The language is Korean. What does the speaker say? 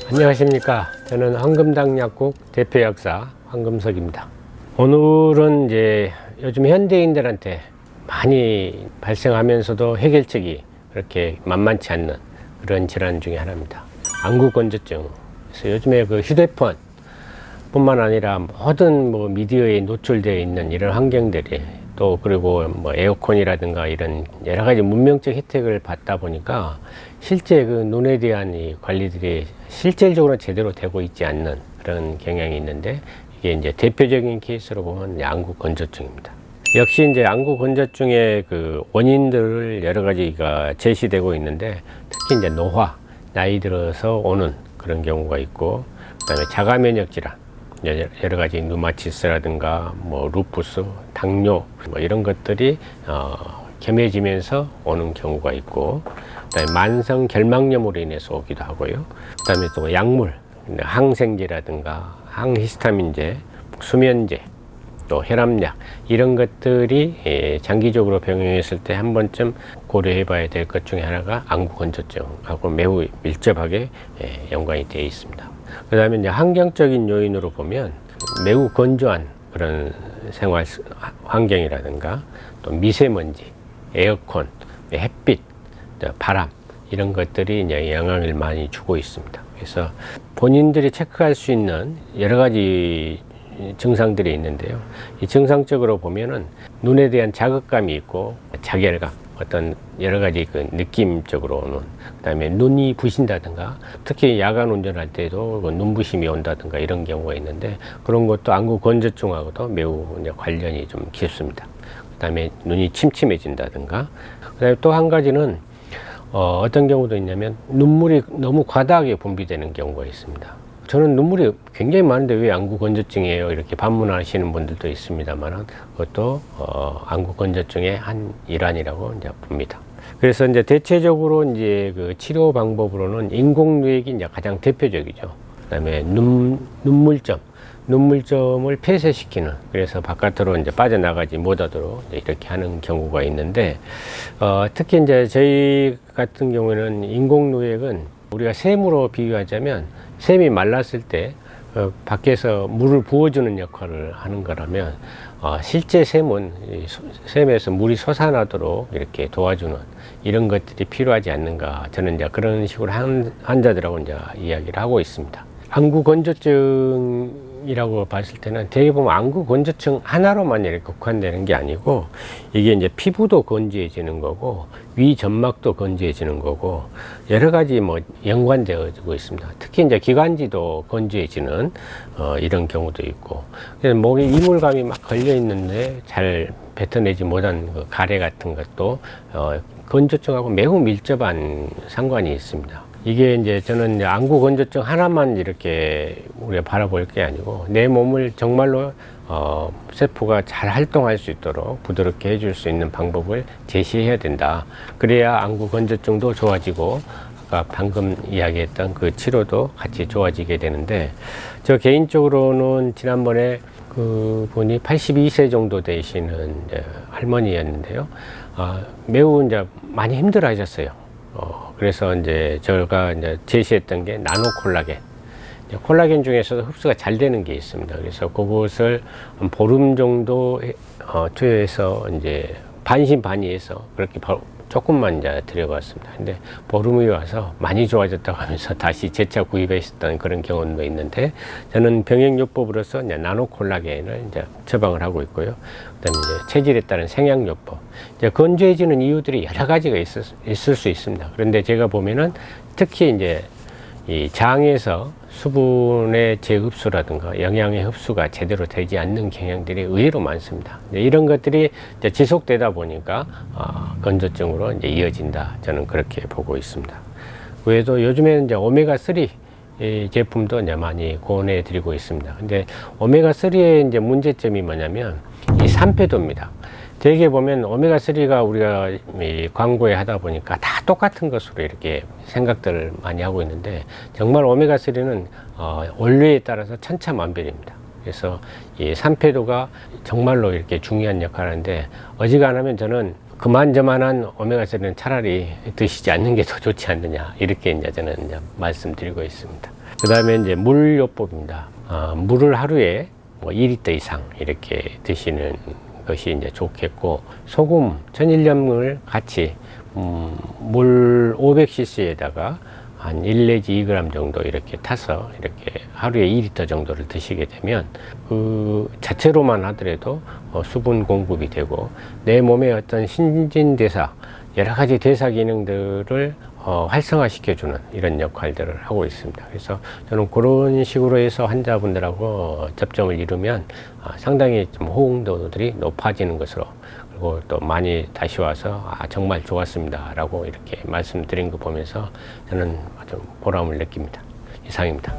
안녕하십니까. 저는 황금당 약국 대표 약사 황금석입니다. 오늘은 이제 요즘 현대인들한테 많이 발생하면서도 해결책이 그렇게 만만치 않는 그런 질환 중에 하나입니다. 안구건조증. 그래서 요즘에 그 휴대폰 뿐만 아니라 모든 미디어에 노출되어 있는 이런 환경들이 또 그리고 에어컨이라든가 이런 여러 가지 문명적 혜택을 받다 보니까 실제 그 눈에 대한 이 관리들이 실질적으로 제대로 되고 있지 않는 그런 경향이 있는데, 이게 이제 대표적인 케이스로 보면 안구 건조증입니다. 역시 이제 안구 건조증의 그 원인들을 여러 가지가 제시되고 있는데, 특히 이제 노화, 나이 들어서 오는 그런 경우가 있고, 그다음에 자가 면역 질환, 여러 가지 류마티스라든가 루푸스, 당뇨 이런 것들이 겸해지면서 오는 경우가 있고, 그다음에 만성 결막염으로 인해서 오기도 하고요. 그다음에 또 약물, 항생제라든가 항히스타민제, 수면제, 또 혈압약 이런 것들이 장기적으로 병행했을 때 한 번쯤 고려해 봐야 될 것 중에 하나가 안구 건조증하고 매우 밀접하게 연관이 되어 있습니다. 그 다음에 이제 환경적인 요인으로 보면 매우 건조한 그런 생활 환경이라든가 또 미세먼지, 에어컨, 햇빛, 바람 이런 것들이 이제 영향을 많이 주고 있습니다. 그래서 본인들이 체크할 수 있는 여러 가지 증상들이 있는데요. 이 증상적으로 보면은 눈에 대한 자극감이 있고 자결감, 어떤 여러 가지 그 느낌적으로는, 그다음에 눈이 부신다든가, 특히 야간 운전할 때도 눈부심이 온다든가 이런 경우가 있는데, 그런 것도 안구 건조증하고도 매우 관련이 좀 깊습니다. 그다음에 눈이 침침해진다든가, 그다음에 또 한 가지는 어떤 경우도 있냐면 눈물이 너무 과다하게 분비되는 경우가 있습니다. 저는 눈물이 굉장히 많은데 왜 안구 건조증이에요? 이렇게 반문하시는 분들도 있습니다만, 그것도 안구 건조증의 한 일환이라고 이제 봅니다. 그래서 이제 대체적으로 이제 그 치료 방법으로는 인공누액이 이제 가장 대표적이죠. 그다음에 눈물점을 폐쇄시키는, 그래서 바깥으로 이제 빠져나가지 못하도록 이렇게 하는 경우가 있는데, 특히 이제 저희 같은 경우에는 인공누액은 우리가 샘으로 비유하자면, 샘이 말랐을 때 밖에서 물을 부어주는 역할을 하는 거라면, 실제 샘에서 물이 솟아나도록 이렇게 도와주는 이런 것들이 필요하지 않는가, 저는 이제 그런 식으로 환자들하고 이제 이야기를 하고 있습니다. 안구 건조증이라고 봤을 때는 대개 보면 안구 건조증 하나로만 이렇게 국한되는 게 아니고, 이게 이제 피부도 건조해지는 거고 위 점막도 건조해지는 거고 여러 가지 연관되어지고 있습니다. 특히 이제 기관지도 건조해지는 이런 경우도 있고, 그래서 목에 이물감이 막 걸려 있는데 잘 뱉어내지 못한 그 가래 같은 것도 건조증하고 매우 밀접한 상관이 있습니다. 이게 이제 저는 안구 건조증 하나만 이렇게 우리가 바라볼 게 아니고, 내 몸을 정말로 세포가 잘 활동할 수 있도록 부드럽게 해줄 수 있는 방법을 제시해야 된다. 그래야 안구 건조증도 좋아지고 아까 방금 이야기했던 그 치료도 같이 좋아지게 되는데, 저 개인적으로는 지난번에 그 분이 82세 정도 되시는 할머니였는데요. 매우 이제 많이 힘들어 하셨어요. 그래서 이제 제가 이제 제시했던 게 나노 콜라겐. 콜라겐 중에서도 흡수가 잘 되는 게 있습니다. 그래서 그것을 한 보름 정도 투여해서 이제 반신반의해서 그렇게 조금만 이제 들여봤습니다. 근데 보름 후에 와서 많이 좋아졌다고 하면서 다시 재차 구입했었던 그런 경험도 있는데, 저는 병행요법으로서 이제 나노 콜라겐을 이제 처방을 하고 있고요. 그다음에 이제 체질에 따른 생약요법. 이제 건조해지는 이유들이 여러 가지가 있을 수 있습니다. 그런데 제가 보면은 특히 이제 이 장에서 수분의 재흡수라든가 영양의 흡수가 제대로 되지 않는 경향들이 의외로 많습니다. 이런 것들이 이제 지속되다 보니까 건조증으로 이제 이어진다. 저는 그렇게 보고 있습니다. 그 외에도 요즘에는 이제 오메가3 제품도 이제 많이 권해 드리고 있습니다. 근데 오메가3의 이제 문제점이 뭐냐면 이 산패도입니다. 대개 보면 오메가3가 우리가 이 광고에 하다 보니까 다 똑같은 것으로 이렇게 생각들을 많이 하고 있는데, 정말 오메가3는 원료에 따라서 천차만별입니다. 그래서 이 산패도가 정말로 이렇게 중요한 역할을 하는데, 어지간하면 저는 그만저만한 오메가3는 차라리 드시지 않는 게 더 좋지 않느냐, 이렇게 이제 저는 이제 말씀드리고 있습니다. 그 다음에 이제 물요법입니다. 물을 하루에 뭐 2리터 이상 이렇게 드시는 것이 이제 좋겠고, 소금, 천일염을 같이 물 500cc에다가 한 1 내지 2g 정도 이렇게 타서 이렇게 하루에 2리터 정도를 드시게 되면 그 자체로만 하더라도 수분 공급이 되고 내 몸의 어떤 신진대사, 여러 가지 대사 기능들을 활성화시켜주는 이런 역할들을 하고 있습니다. 그래서 저는 그런 식으로 해서 환자분들하고 접점을 이루면 상당히 좀 호응도들이 높아지는 것으로, 그리고 또 많이 다시 와서 정말 좋았습니다 라고 이렇게 말씀드린 거 보면서 저는 아주 보람을 느낍니다. 이상입니다.